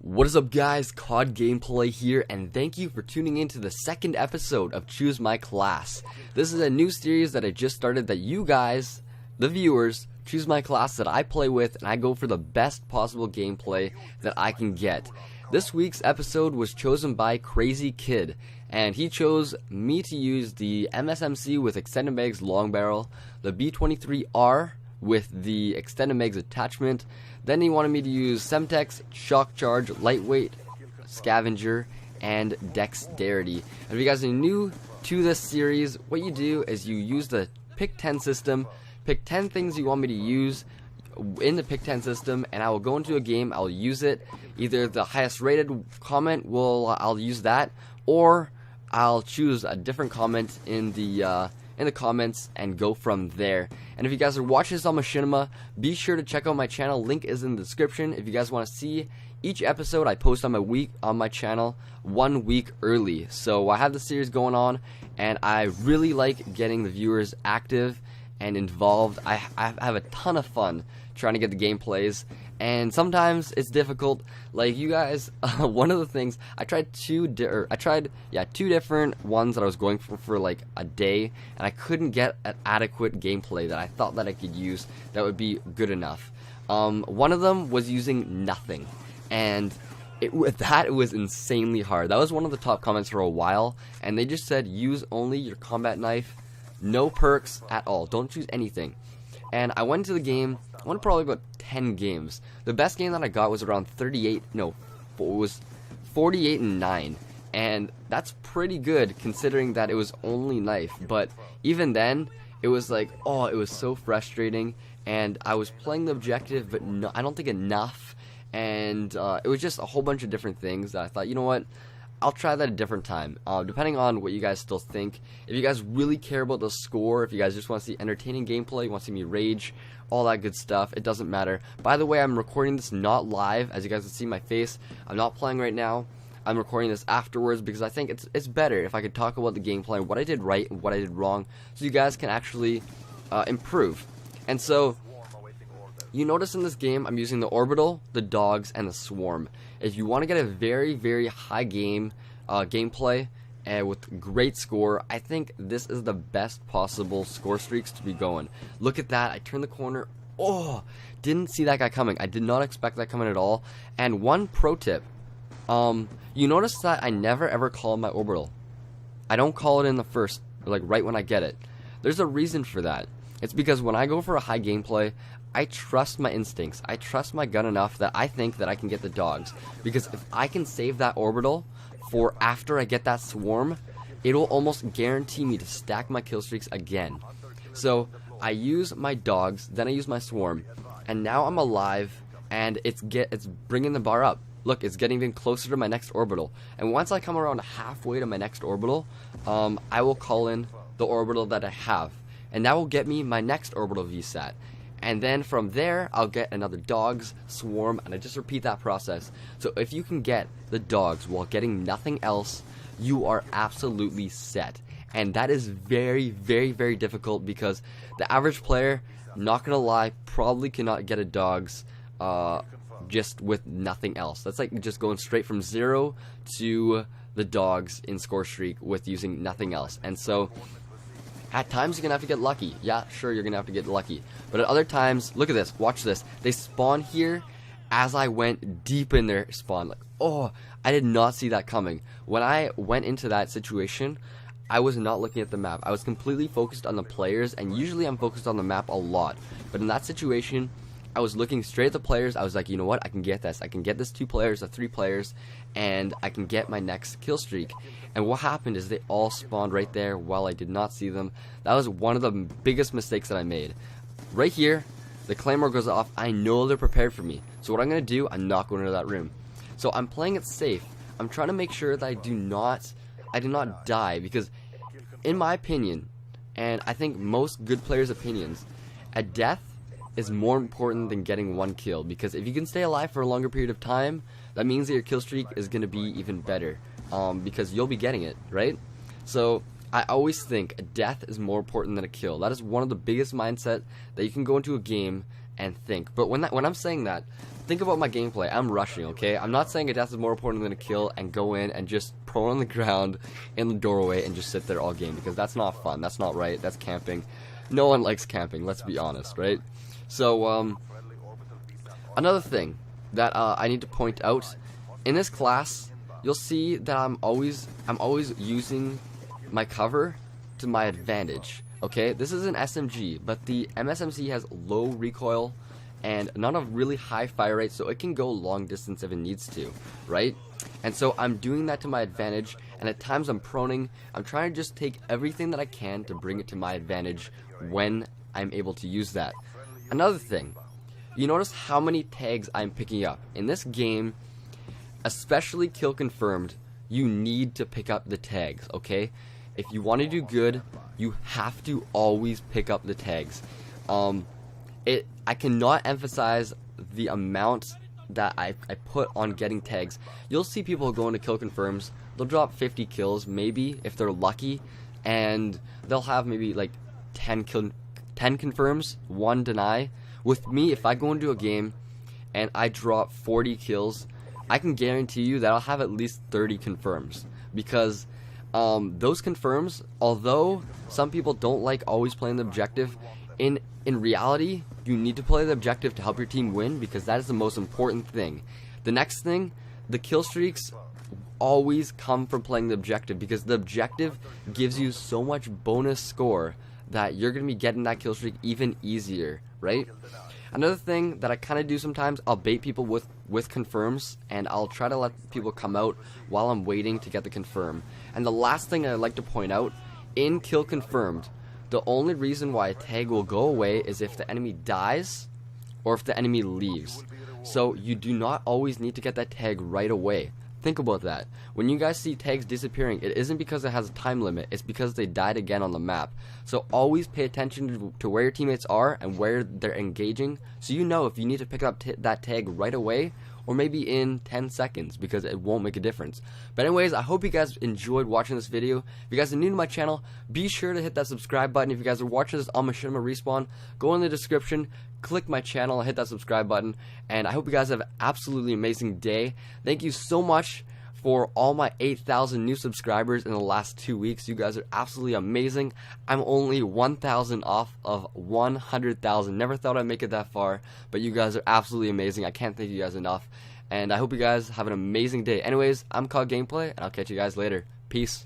What is up, guys? COD Gameplay here, and thank you for tuning in to the second episode of Choose My Class. This is a new series that I just started that you guys, the viewers, choose my class that I play with, and I go for the best possible gameplay that I can get. This week's episode was chosen by Crazy Kid, and he chose me to use the MSMC with Extended Mags Long Barrel, the B23R with the Extended Mags attachment. Then he wanted me to use Semtex, Shock Charge, Lightweight, Scavenger, and Dexterity. And if you guys are new to this series, what you do is you use the Pick 10 system, pick 10 things you want me to use in the Pick 10 system, and I will go into a game, I'll use it. Either the highest rated comment, I'll use that, or I'll choose a different comment in the comments and go from there. And if you guys are watching this on Machinima, be sure to check out my channel. Link is in the description. If you guys want to see each episode, I post on my channel 1 week early. So I have the series going on, and I really like getting the viewers active and involved. I have a ton of fun trying to get the gameplays, and sometimes it's difficult. Like you guys, one of the things I tried two different ones that I was going for like a day, and I couldn't get an adequate gameplay that I thought that I could use that would be good enough. One of them was using nothing, and it was insanely hard. That was one of the top comments for a while, and they just said use only your combat knife, no perks at all, don't choose anything. And I went to the game. I went probably about 10 games. The best game that I got was around 48 and 9, and that's pretty good considering that it was only knife. But even then, it was like, oh, it was so frustrating, and I was playing the objective, but no, I don't think enough, and it was just a whole bunch of different things that I thought, you know what, I'll try that a different time, depending on what you guys still think. If you guys really care about the score, if you guys just want to see entertaining gameplay, you want to see me rage, all that good stuff, it doesn't matter. By the way, I'm recording this not live, as you guys can see my face. I'm not playing right now. I'm recording this afterwards because I think it's better if I could talk about the gameplay, what I did right and what I did wrong, so you guys can actually improve. And so, you notice in this game, I'm using the Orbital, the Dogs, and the Swarm. If you want to get a very, very high gameplay with great score, I think this is the best possible score streaks to be going. Look at that, I turned the corner, oh, didn't see that guy coming. I did not expect that coming at all. And one pro tip, you notice that I never ever call my Orbital. I don't call it in the first, like right when I get it. There's a reason for that. It's because when I go for a high gameplay, I trust my instincts. I trust my gun enough that I think that I can get the Dogs. Because if I can save that Orbital for after I get that Swarm, it will almost guarantee me to stack my kill streaks again. So I use my Dogs, then I use my Swarm, and now I'm alive, and it's bringing the bar up. Look, it's getting even closer to my next Orbital. And once I come around halfway to my next Orbital, I will call in the Orbital that I have. And that will get me my next Orbital VSAT. And then from there, I'll get another Dogs, Swarm, and I just repeat that process. So if you can get the Dogs while getting nothing else, you are absolutely set. And that is very, very, very difficult because the average player, not gonna lie, probably cannot get a Dogs just with nothing else. That's like just going straight from 0 to the Dogs in score streak with using nothing else. And so at times, you're going to have to get lucky. Yeah, sure, you're going to have to get lucky. But at other times, look at this. Watch this. They spawn here as I went deep in their spawn. Like, oh, I did not see that coming. When I went into that situation, I was not looking at the map. I was completely focused on the players, and usually I'm focused on the map a lot. But in that situation, I was looking straight at the players. I was like, you know what? I can get this. I can get this 2 players or 3 players, and I can get my next kill streak. And what happened is they all spawned right there while I did not see them. That was one of the biggest mistakes that I made. Right here, the Claymore goes off. I know they're prepared for me. So what I'm going to do, I'm not going into that room. So I'm playing it safe. I'm trying to make sure that I do not die, because in my opinion, and I think most good players' opinions, a death is more important than getting 1 kill, because if you can stay alive for a longer period of time, that means that your kill streak is going to be even better, because you'll be getting it, right? So I always think a death is more important than a kill. That is one of the biggest mindset that you can go into a game and think. But when I'm saying that, think about my gameplay. I'm rushing, okay? I'm not saying a death is more important than a kill and go in and just prone on the ground in the doorway and just sit there all game, because that's not fun. That's not right. That's camping. No one likes camping, let's be honest, right? So, another thing that I need to point out, in this class, you'll see that I'm always using my cover to my advantage. Okay, this is an SMG, but the MSMC has low recoil and not a really high fire rate, so it can go long distance if it needs to, right? And so I'm doing that to my advantage, and at times I'm proning. I'm trying to just take everything that I can to bring it to my advantage when I'm able to use that. Another thing, you notice how many tags I'm picking up. In this game, especially kill confirmed, you need to pick up the tags, okay? If you want to do good, you have to always pick up the tags. I cannot emphasize the amount that I put on getting tags. You'll see people go into kill confirms, they'll drop 50 kills maybe if they're lucky, and they'll have maybe like 10 confirms, 1 deny. With me, if I go into a game and I drop 40 kills, I can guarantee you that I'll have at least 30 confirms, because those confirms, although some people don't like always playing the objective, in reality, you need to play the objective to help your team win, because that is the most important thing. The next thing, the kill streaks always come from playing the objective, because the objective gives you so much bonus score that you're going to be getting that kill streak even easier, right? Another thing that I kind of do sometimes, I'll bait people with confirms, and I'll try to let people come out while I'm waiting to get the confirm. And the last thing I'd like to point out, in kill confirmed, the only reason why a tag will go away is if the enemy dies or if the enemy leaves. So you do not always need to get that tag right away. Think about that. When you guys see tags disappearing, it isn't because it has a time limit, it's because they died again on the map. So always pay attention to where your teammates are and where they're engaging, so you know if you need to pick up that tag right away or maybe in 10 seconds, because it won't make a difference. But anyways, I hope you guys enjoyed watching this video. If you guys are new to my channel, be sure to hit that subscribe button. If you guys are watching this on Machinima Respawn, go in the description, click my channel, hit that subscribe button, and I hope you guys have an absolutely amazing day. Thank you so much for all my 8,000 new subscribers in the last 2 weeks. You guys are absolutely amazing. I'm only 1,000 off of 100,000. Never thought I'd make it that far, but you guys are absolutely amazing. I can't thank you guys enough, and I hope you guys have an amazing day. Anyways, I'm COG Gameplay, and I'll catch you guys later. Peace.